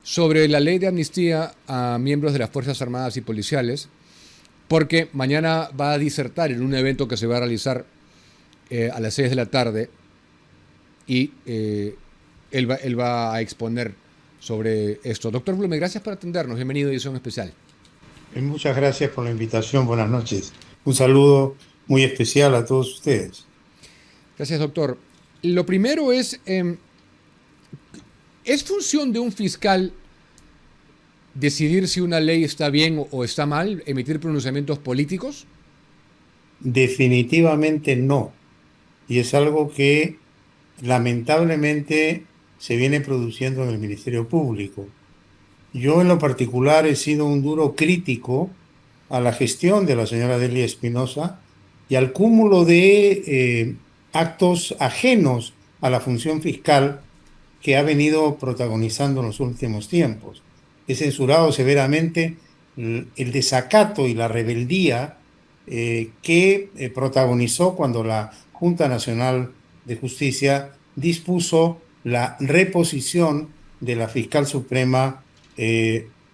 sobre la ley de amnistía a miembros de las Fuerzas Armadas y Policiales, porque mañana va a disertar en un evento que se va a realizar a las 6 de la tarde y él va a exponer sobre esto. Doctor Blume, gracias por atendernos. Bienvenido a Edición Especial. Muchas gracias por la invitación. Buenas noches. Un saludo muy especial a todos ustedes. Gracias, doctor. Lo primero ¿es función de un fiscal decidir si una ley está bien o está mal, emitir pronunciamientos políticos? Definitivamente no. Y es algo que lamentablemente se viene produciendo en el Ministerio Público. Yo en lo particular he sido un duro crítico a la gestión de la señora Delia Espinosa y al cúmulo de actos ajenos a la función fiscal que ha venido protagonizando en los últimos tiempos. He censurado severamente el desacato y la rebeldía que protagonizó cuando la Junta Nacional de Justicia dispuso la reposición de la fiscal suprema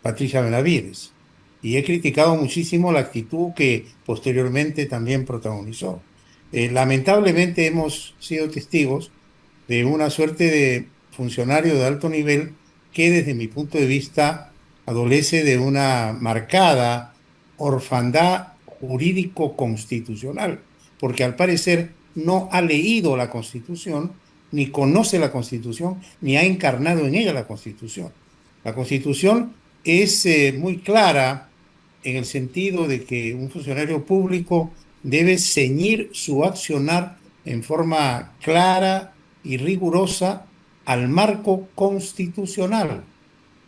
Patricia Benavides. Y he criticado muchísimo la actitud que posteriormente también protagonizó. Lamentablemente hemos sido testigos de una suerte de funcionario de alto nivel que desde mi punto de vista adolece de una marcada orfandad jurídico-constitucional, porque al parecer no ha leído la Constitución, ni conoce la Constitución, ni ha encarnado en ella la Constitución. La Constitución es muy clara en el sentido de que un funcionario público debe ceñir su accionar en forma clara y rigurosa al marco constitucional.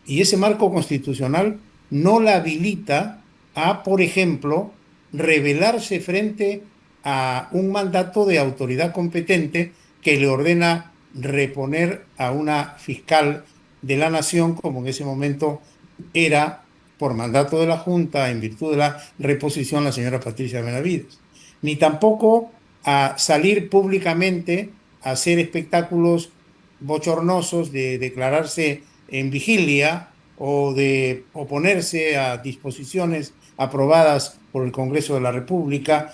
Y ese marco constitucional no la habilita a, por ejemplo, rebelarse frente a un mandato de autoridad competente que le ordena reponer a una fiscal de la nación, como en ese momento era por mandato de la Junta, en virtud de la reposición, la señora Patricia Benavides. Ni tampoco a salir públicamente a hacer espectáculos bochornosos de declararse en vigilia o de oponerse a disposiciones aprobadas por el Congreso de la República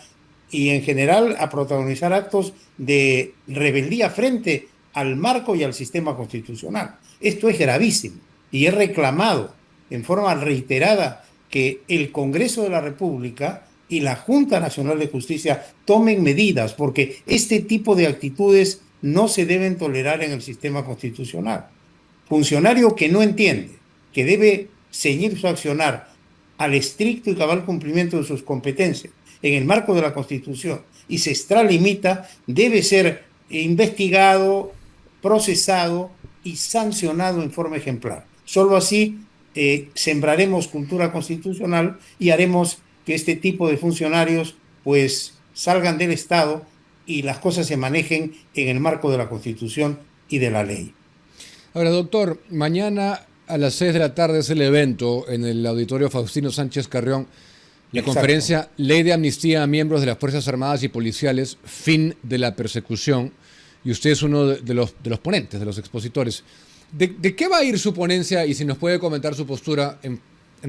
y en general a protagonizar actos de rebeldía frente al marco y al sistema constitucional. Esto es gravísimo y he reclamado en forma reiterada que el Congreso de la República y la Junta Nacional de Justicia tomen medidas, porque este tipo de actitudes no se deben tolerar en el sistema constitucional. Funcionario que no entiende que debe ceñir su accionar al estricto y cabal cumplimiento de sus competencias en el marco de la Constitución y se extralimita, debe ser investigado, procesado y sancionado en forma ejemplar. Solo así sembraremos cultura constitucional y haremos que este tipo de funcionarios pues salgan del Estado y las cosas se manejen en el marco de la Constitución y de la ley. Ahora, doctor, mañana a las 6 de la tarde es el evento en el Auditorio Faustino Sánchez Carrión, la Exacto. conferencia Ley de Amnistía a Miembros de las Fuerzas Armadas y Policiales, fin de la persecución, y usted es uno de los ponentes, de los expositores. ¿De qué va a ir su ponencia y si nos puede comentar su postura en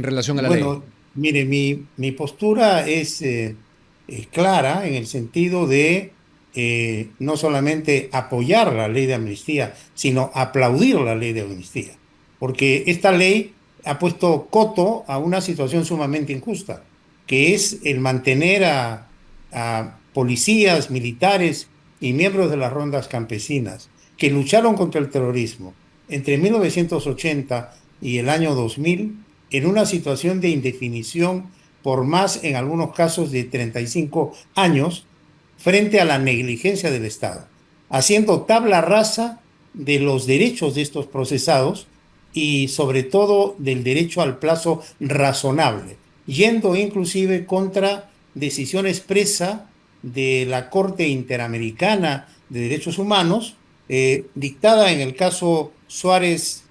relación a la ley? Bueno, mire, mi postura es clara en el sentido de no solamente apoyar la ley de amnistía, sino aplaudir la ley de amnistía, porque esta ley ha puesto coto a una situación sumamente injusta, que es el mantener a policías, militares y miembros de las rondas campesinas que lucharon contra el terrorismo entre 1980 y el año 2000 en una situación de indefinición por más, en algunos casos, de 35 años frente a la negligencia del Estado, haciendo tabla rasa de los derechos de estos procesados y sobre todo del derecho al plazo razonable, yendo inclusive contra decisión expresa de la Corte Interamericana de Derechos Humanos, dictada en el caso Suárez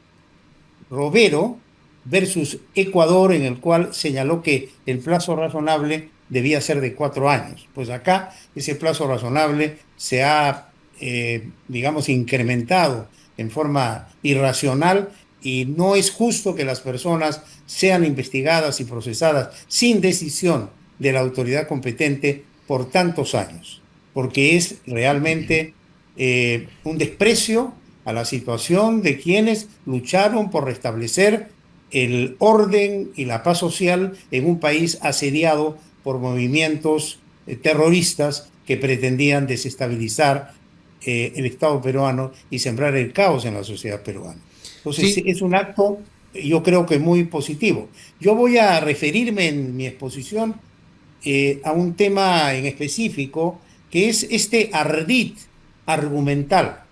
Rovero versus Ecuador, en el cual señaló que el plazo razonable debía ser de 4 años. Pues acá ese plazo razonable se ha, digamos, incrementado en forma irracional y no es justo que las personas sean investigadas y procesadas sin decisión de la autoridad competente por tantos años, porque es realmente un desprecio a la situación de quienes lucharon por restablecer el orden y la paz social en un país asediado por movimientos terroristas que pretendían desestabilizar el Estado peruano y sembrar el caos en la sociedad peruana. Entonces, Sí, es un acto, yo creo que muy positivo. Yo voy a referirme en mi exposición a un tema en específico, que es este ardid argumental,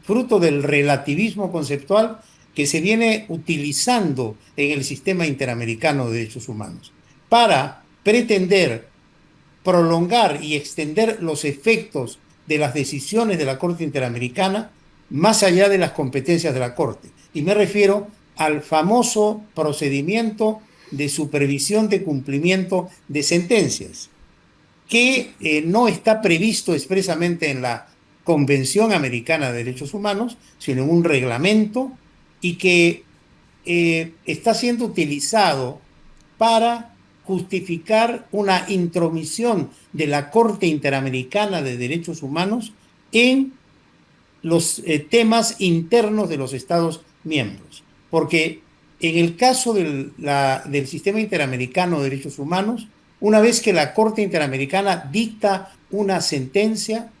fruto del relativismo conceptual que se viene utilizando en el sistema interamericano de derechos humanos para pretender prolongar y extender los efectos de las decisiones de la Corte Interamericana más allá de las competencias de la Corte. Y me refiero al famoso procedimiento de supervisión de cumplimiento de sentencias, que no está previsto expresamente en la Convención Americana de Derechos Humanos, sino en un reglamento, y que está siendo utilizado para justificar una intromisión de la Corte Interamericana de Derechos Humanos en los temas internos de los Estados miembros. Porque en el caso del sistema interamericano de derechos humanos, una vez que la Corte Interamericana dicta una sentencia,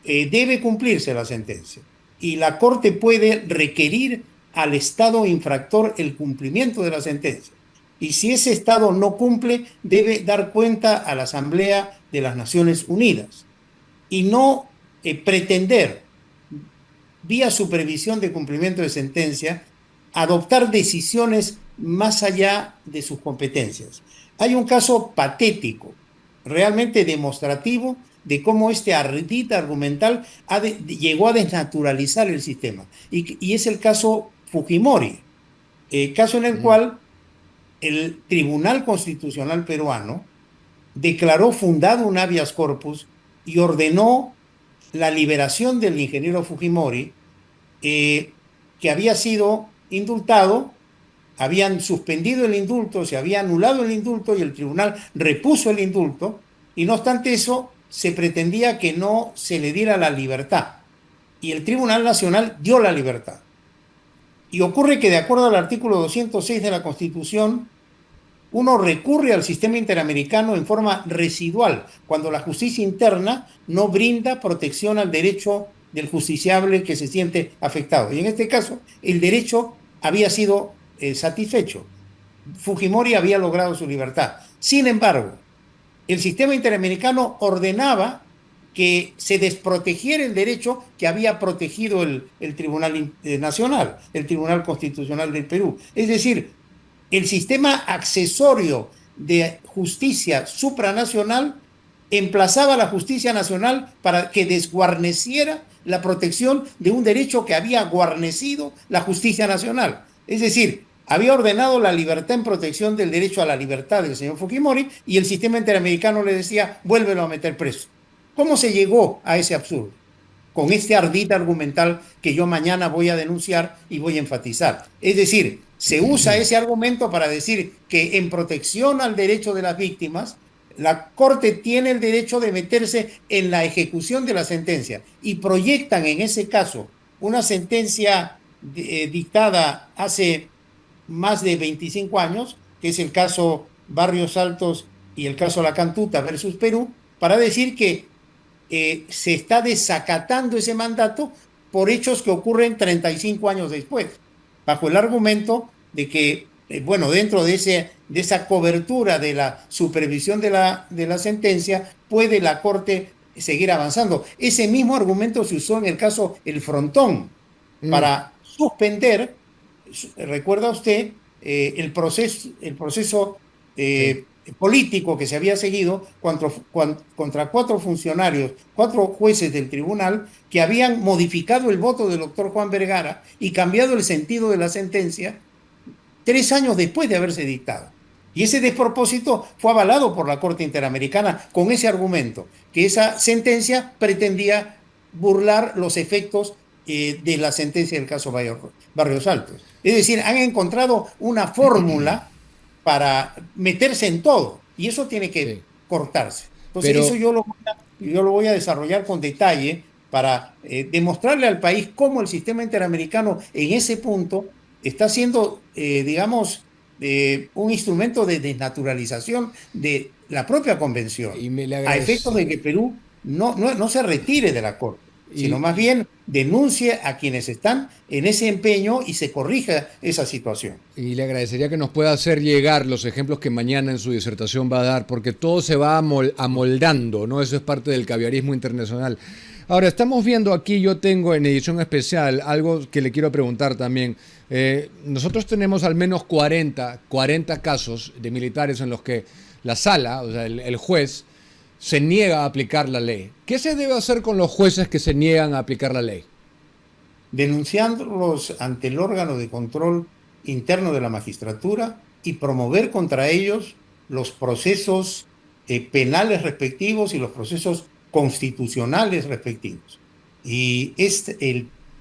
debe cumplirse la sentencia. Y la Corte puede requerir al Estado infractor el cumplimiento de la sentencia. Y si ese Estado no cumple, debe dar cuenta a la Asamblea de las Naciones Unidas. Y no pretender, vía supervisión de cumplimiento de sentencia, adoptar decisiones más allá de sus competencias. Hay un caso patético, realmente demostrativo, de cómo este ardid argumental llegó a desnaturalizar el sistema. Y es el caso Fujimori, caso en el cual el Tribunal Constitucional peruano declaró fundado un habeas corpus y ordenó la liberación del ingeniero Fujimori, que había sido indultado, habían suspendido el indulto, se había anulado el indulto y el tribunal repuso el indulto, y no obstante eso, se pretendía que no se le diera la libertad. Y el Tribunal Nacional dio la libertad. Y ocurre que de acuerdo al artículo 206 de la Constitución, uno recurre al sistema interamericano en forma residual, cuando la justicia interna no brinda protección al derecho del justiciable que se siente afectado. Y en este caso, el derecho había sido satisfecho. Fujimori había logrado su libertad. Sin embargo, el sistema interamericano ordenaba que se desprotegiera el derecho que había protegido el Tribunal Nacional, el Tribunal Constitucional del Perú. Es decir, el sistema accesorio de justicia supranacional emplazaba a la justicia nacional para que desguarneciera la protección de un derecho que había guarnecido la justicia nacional. Es decir, había ordenado la libertad en protección del derecho a la libertad del señor Fujimori y el sistema interamericano le decía, vuélvelo a meter preso. ¿Cómo se llegó a ese absurdo? Con este ardid argumental que yo mañana voy a denunciar y voy a enfatizar. Es decir, se usa ese argumento para decir que en protección al derecho de las víctimas, la Corte tiene el derecho de meterse en la ejecución de la sentencia y proyectan en ese caso una sentencia dictada hace más de 25 años, que es el caso Barrios Altos y el caso La Cantuta versus Perú, para decir que se está desacatando ese mandato por hechos que ocurren 35 años después, bajo el argumento de que, bueno, dentro de esa cobertura de la supervisión de la sentencia, puede la Corte seguir avanzando. Ese mismo argumento se usó en el caso El Frontón, para suspender, recuerda usted, el proceso Sí. político que se había seguido contra 4 funcionarios, 4 jueces del tribunal que habían modificado el voto del doctor Juan Vergara y cambiado el sentido de la sentencia 3 años después de haberse dictado. Y ese despropósito fue avalado por la Corte Interamericana con ese argumento, que esa sentencia pretendía burlar los efectos de la sentencia del caso Barrios Altos. Es decir, han encontrado una fórmula para meterse en todo y eso tiene que Sí. cortarse. Entonces, Pero eso yo lo voy a desarrollar con detalle para demostrarle al país cómo el sistema interamericano en ese punto está siendo, digamos, un instrumento de desnaturalización de la propia convención, y me le a efectos agradece. de que Perú no se retire de la Corte, sino Y, más bien denuncie a quienes están en ese empeño y se corrija esa situación. y le agradecería que nos pueda hacer llegar los ejemplos que mañana en su disertación va a dar, porque todo se va amoldando, ¿no? Eso es parte del caviarismo internacional. Ahora, estamos viendo aquí, yo tengo en edición especial algo que le quiero preguntar también. Nosotros tenemos al menos 40 casos de militares en los que la sala, o sea, el juez, se niega a aplicar la ley. ¿Qué se debe hacer con los jueces que se niegan a aplicar la ley? Denunciándolos ante el órgano de control interno de la magistratura y promover contra ellos los procesos penales respectivos y los procesos constitucionales respectivos. Y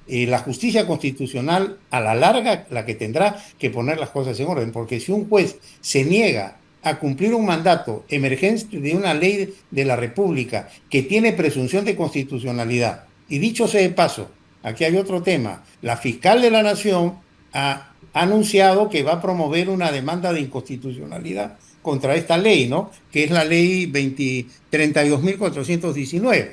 la justicia constitucional, a la larga, la que tendrá que poner las cosas en orden, porque si un juez se niega a cumplir un mandato emergente de una ley de la República que tiene presunción de constitucionalidad, y dicho sea de paso, aquí hay otro tema. La fiscal de la Nación ha anunciado que va a promover una demanda de inconstitucionalidad contra esta ley, ¿no? Que es la ley 32.419.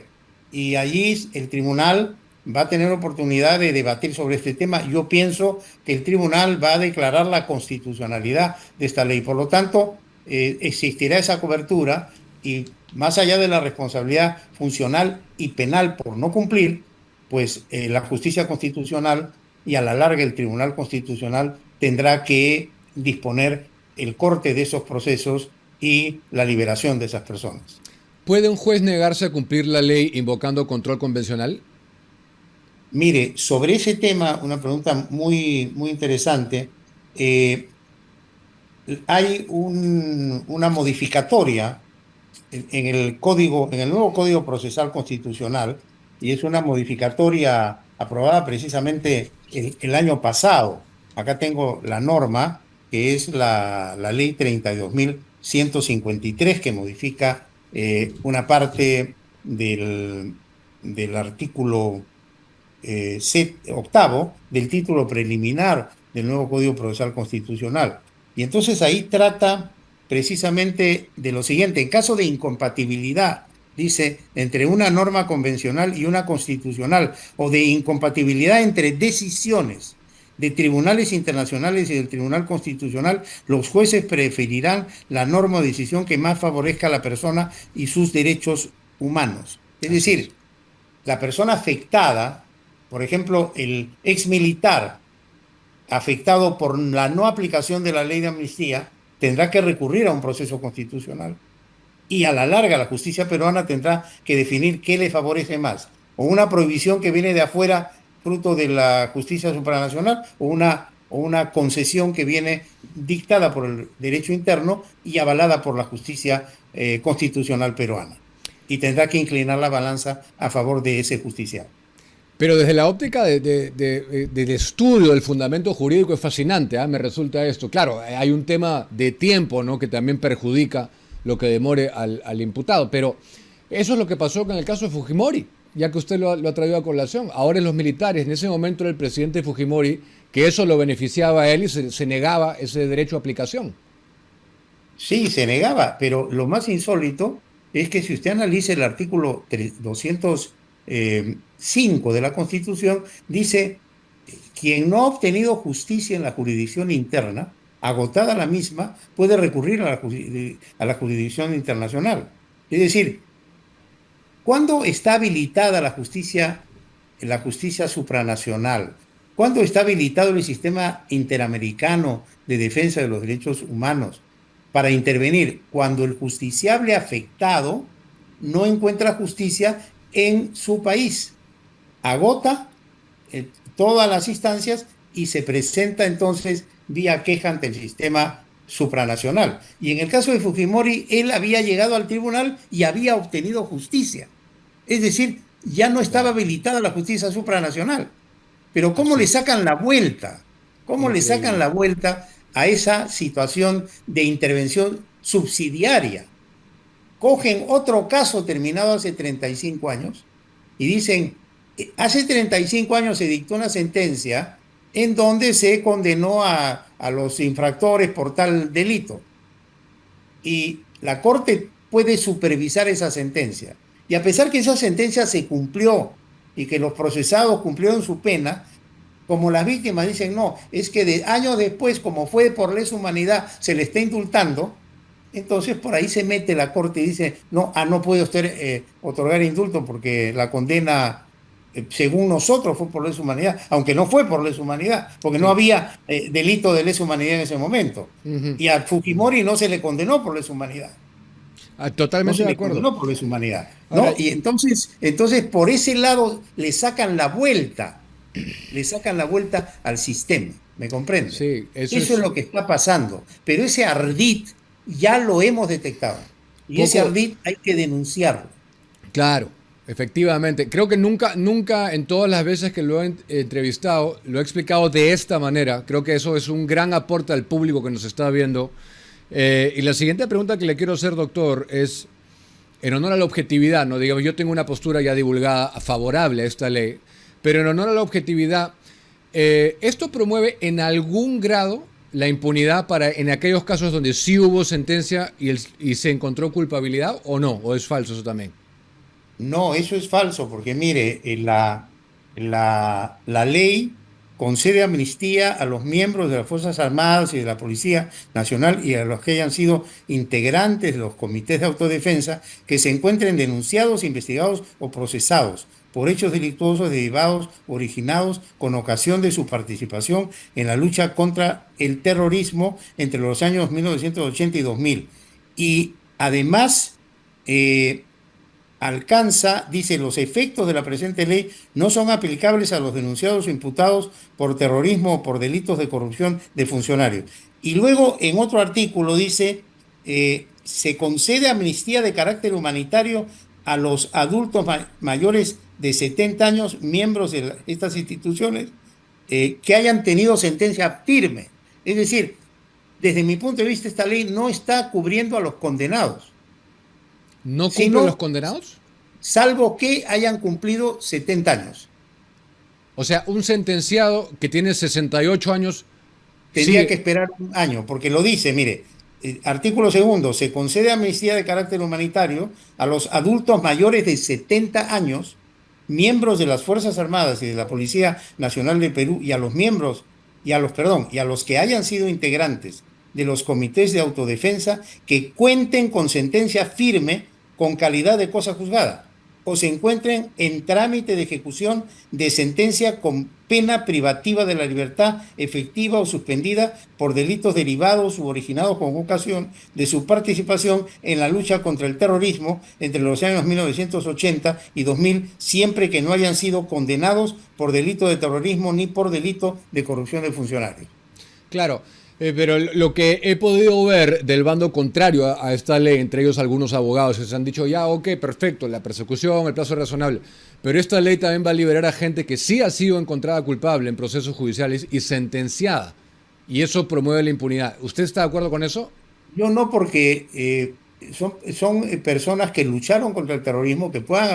Y allí el tribunal va a tener oportunidad de debatir sobre este tema. Yo pienso que el tribunal va a declarar la constitucionalidad de esta ley. Por lo tanto, existirá esa cobertura y más allá de la responsabilidad funcional y penal por no cumplir, pues la justicia constitucional y a la larga el Tribunal Constitucional tendrá que disponer el corte de esos procesos y la liberación de esas personas. ¿Puede un juez negarse a cumplir la ley invocando control convencional? Mire, sobre ese tema, una pregunta muy interesante. Eh, Hay una modificatoria en el código, en el nuevo Código Procesal Constitucional, y es una modificatoria aprobada precisamente el año pasado. Acá tengo la norma, que es la ley 32.153, que modifica una parte del artículo octavo del título preliminar del nuevo Código Procesal Constitucional. Y entonces ahí trata precisamente de lo siguiente: en caso de incompatibilidad, dice, entre una norma convencional y una constitucional, o de incompatibilidad entre decisiones de tribunales internacionales y del Tribunal Constitucional, los jueces preferirán la norma o decisión que más favorezca a la persona y sus derechos humanos. Es Así es. decir, la persona afectada, por ejemplo, el ex militar afectado por la no aplicación de la ley de amnistía, tendrá que recurrir a un proceso constitucional. Y a la larga la justicia peruana tendrá que definir qué le favorece más, o una prohibición que viene de afuera, fruto de la justicia supranacional, o una concesión que viene dictada por el derecho interno y avalada por la justicia constitucional peruana. Y tendrá que inclinar la balanza a favor de ese justiciable. Pero desde la óptica del estudio del fundamento jurídico es fascinante, ¿eh? Me resulta esto. Claro, hay un tema de tiempo, ¿no?, que también perjudica lo que demore al imputado, pero eso es lo que pasó con el caso de Fujimori, ya que usted lo ha traído a colación. Ahora en los militares, en ese momento era el presidente Fujimori, que eso lo beneficiaba a él y se negaba ese derecho a aplicación. Sí, se negaba, pero lo más insólito es que si usted analiza el artículo 205 de la Constitución, dice, quien no ha obtenido justicia en la jurisdicción interna, agotada la misma, puede recurrir a la jurisdicción internacional. Es decir, ¿cuándo está habilitada la justicia supranacional? ¿Cuándo está habilitado el sistema interamericano de defensa de los derechos humanos para intervenir? Cuando el justiciable afectado no encuentra justicia en su país, agota todas las instancias y se presenta entonces vía queja ante el sistema supranacional. Y en el caso de Fujimori, él había llegado al tribunal y había obtenido justicia. Es decir, ya no estaba habilitada la justicia supranacional. Pero ¿cómo le Absoluto. sacan la vuelta? ¿Cómo le sacan Increíble. la vuelta a esa situación de intervención subsidiaria? Cogen otro caso terminado hace 35 años y dicen, hace 35 años se dictó una sentencia en donde se condenó a los infractores por tal delito y la Corte puede supervisar esa sentencia. Y a pesar que esa sentencia se cumplió y que los procesados cumplieron su pena, como las víctimas dicen, no, es que de años después, como fue por lesa humanidad, se le está indultando, entonces por ahí se mete la Corte y dice, no, no puede usted otorgar indulto porque la condena, según nosotros, fue por lesa humanidad, aunque no fue por lesa humanidad, porque no Sí. había delito de lesa humanidad en ese momento. Ujú, Y a ujú. Fujimori no se le condenó por lesa humanidad. No Totalmente se de le acuerdo. condenó por lesa humanidad, Ahora, ¿no? Y entonces por ese lado le sacan la vuelta al sistema, ¿me comprende? sí, eso Eso es es lo que está pasando, pero ese ardid ya lo hemos detectado y ese poco. ardid hay que denunciarlo. Claro, efectivamente. Creo que nunca en todas las veces que lo he entrevistado lo he explicado de esta manera. Creo que eso es un gran aporte al público que nos está viendo. Y la siguiente pregunta que le quiero hacer, doctor, es en honor a la objetividad, ¿no? Digamos, yo tengo una postura ya divulgada favorable a esta ley, pero en honor a la objetividad, ¿esto promueve en algún grado la impunidad para en aquellos casos donde sí hubo sentencia y se encontró culpabilidad o no? ¿O es falso eso también? No, eso es falso, porque mire, la ley concede amnistía a los miembros de las Fuerzas Armadas y de la Policía Nacional y a los que hayan sido integrantes de los comités de autodefensa que se encuentren denunciados, investigados o procesados por hechos delictuosos derivados, originados con ocasión de su participación en la lucha contra el terrorismo entre los años 1980 y 2000. Y además, alcanza, dice, los efectos de la presente ley no son aplicables a los denunciados o imputados por terrorismo o por delitos de corrupción de funcionarios. Y luego en otro artículo dice, se concede amnistía de carácter humanitario a los adultos mayores de 70 años, miembros de estas instituciones, que hayan tenido sentencia firme. Es decir, desde mi punto de vista, esta ley no está cubriendo a los condenados, ¿No cumple los sino condenados? salvo que hayan cumplido 70 años. O sea, un sentenciado que tiene 68 años Tendría que sigue. esperar un año, porque lo dice, mire, artículo segundo, se concede amnistía de carácter humanitario a los adultos mayores de 70 años, miembros de las Fuerzas Armadas y de la Policía Nacional de Perú, y a los miembros, y a los que hayan sido integrantes de los comités de autodefensa que cuenten con sentencia firme con calidad de cosa juzgada o se encuentren en trámite de ejecución de sentencia con pena privativa de la libertad efectiva o suspendida por delitos derivados u originados con ocasión de su participación en la lucha contra el terrorismo entre los años 1980 y 2000, siempre que no hayan sido condenados por delito de terrorismo ni por delito de corrupción de funcionarios. Claro, pero lo que he podido ver del bando contrario a esta ley, entre ellos algunos abogados, que se han dicho, ya, ok, perfecto, la persecución, el plazo es razonable, pero esta ley también va a liberar a gente que sí ha sido encontrada culpable en procesos judiciales y sentenciada. Y eso promueve la impunidad. ¿Usted está de acuerdo con eso? Yo no, porque son personas que lucharon contra el terrorismo, que pueden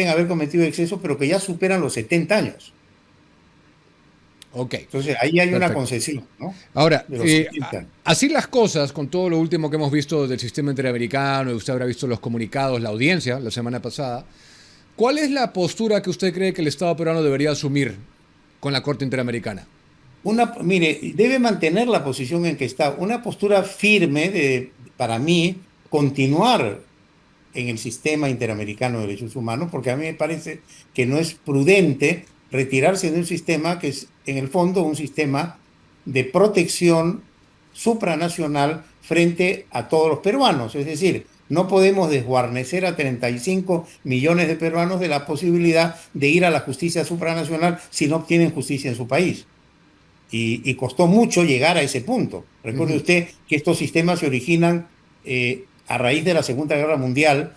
haber cometido excesos, pero que ya superan los 70 años. Ok, Entonces, ahí hay una perfecto. concesión, ¿no? Ahora, De los 70. así las cosas, con todo lo último que hemos visto del sistema interamericano, y usted habrá visto los comunicados, la audiencia la semana pasada, ¿cuál es la postura que usted cree que el Estado peruano debería asumir con la Corte Interamericana? Mire, debe mantener la posición en que está, una postura firme para mí, continuar en el sistema interamericano de derechos humanos, porque a mí me parece que no es prudente retirarse de un sistema que es, en el fondo, un sistema de protección supranacional frente a todos los peruanos. Es decir, no podemos desguarnecer a 35 millones de peruanos de la posibilidad de ir a la justicia supranacional si no obtienen justicia en su país. Y costó mucho llegar a ese punto. Recuerde Ujú. usted que estos sistemas se originan a raíz de la Segunda Guerra Mundial,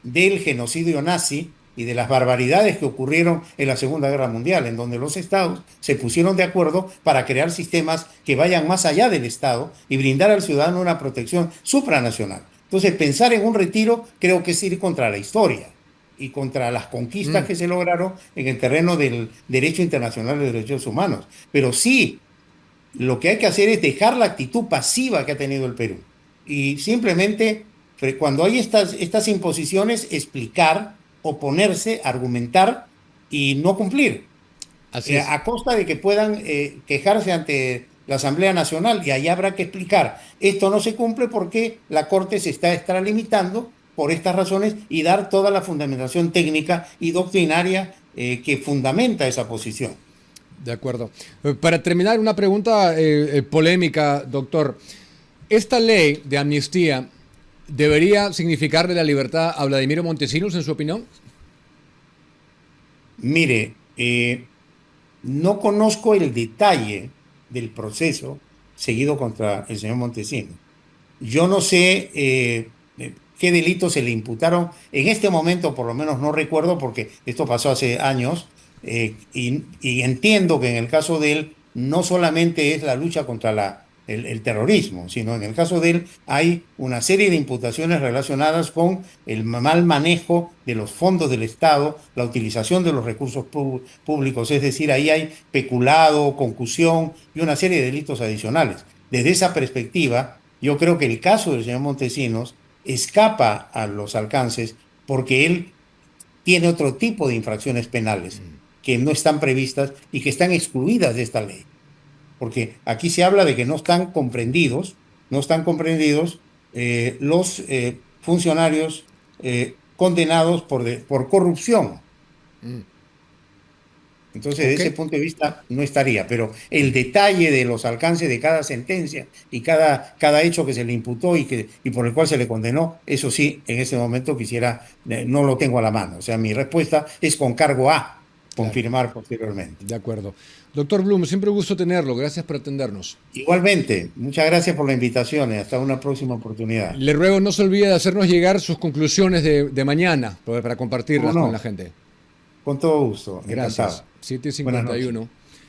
del genocidio nazi y de las barbaridades que ocurrieron en la Segunda Guerra Mundial, en donde los estados se pusieron de acuerdo para crear sistemas que vayan más allá del Estado y brindar al ciudadano una protección supranacional. Entonces, pensar en un retiro creo que es ir contra la historia y contra las conquistas que se lograron en el terreno del derecho internacional de derechos humanos. Pero sí, lo que hay que hacer es dejar la actitud pasiva que ha tenido el Perú y simplemente, cuando hay estas imposiciones, explicar, oponerse, argumentar y no cumplir, Así es. a costa de que puedan quejarse ante la Asamblea Nacional, y ahí habrá que explicar, esto no se cumple porque la Corte se está extralimitando por estas razones, y dar toda la fundamentación técnica y doctrinaria que fundamenta esa posición. De acuerdo. Para terminar, una pregunta polémica, doctor. ¿Esta ley de amnistía debería significarle la libertad a Vladimiro Montesinos, en su opinión? Mire, no conozco el detalle del proceso seguido contra el señor Montesinos. Yo no sé qué delitos se le imputaron. En este momento, por lo menos, no recuerdo, porque esto pasó hace años, y entiendo que en el caso de él no solamente es la lucha contra el terrorismo, sino en el caso de él hay una serie de imputaciones relacionadas con el mal manejo de los fondos del Estado, la utilización de los recursos públicos, es decir, ahí hay peculado, concusión y una serie de delitos adicionales. Desde esa perspectiva, yo creo que el caso del señor Montesinos escapa a los alcances porque él tiene otro tipo de infracciones penales que no están previstas y que están excluidas de esta ley. Porque aquí se habla de que no están comprendidos los funcionarios condenados por corrupción. Entonces, desde ese punto de vista no estaría, pero el detalle de los alcances de cada sentencia y cada hecho que se le imputó y por el cual se le condenó, eso sí, en ese momento no lo tengo a la mano. O sea, mi respuesta es con cargo a confirmar posteriormente. De acuerdo. Doctor Blum, siempre un gusto tenerlo. Gracias por atendernos. Igualmente, muchas gracias por la invitación y hasta una próxima oportunidad. Le ruego no se olvide de hacernos llegar sus conclusiones de mañana para compartirlas con la gente. Con todo gusto. Gracias. 7:51.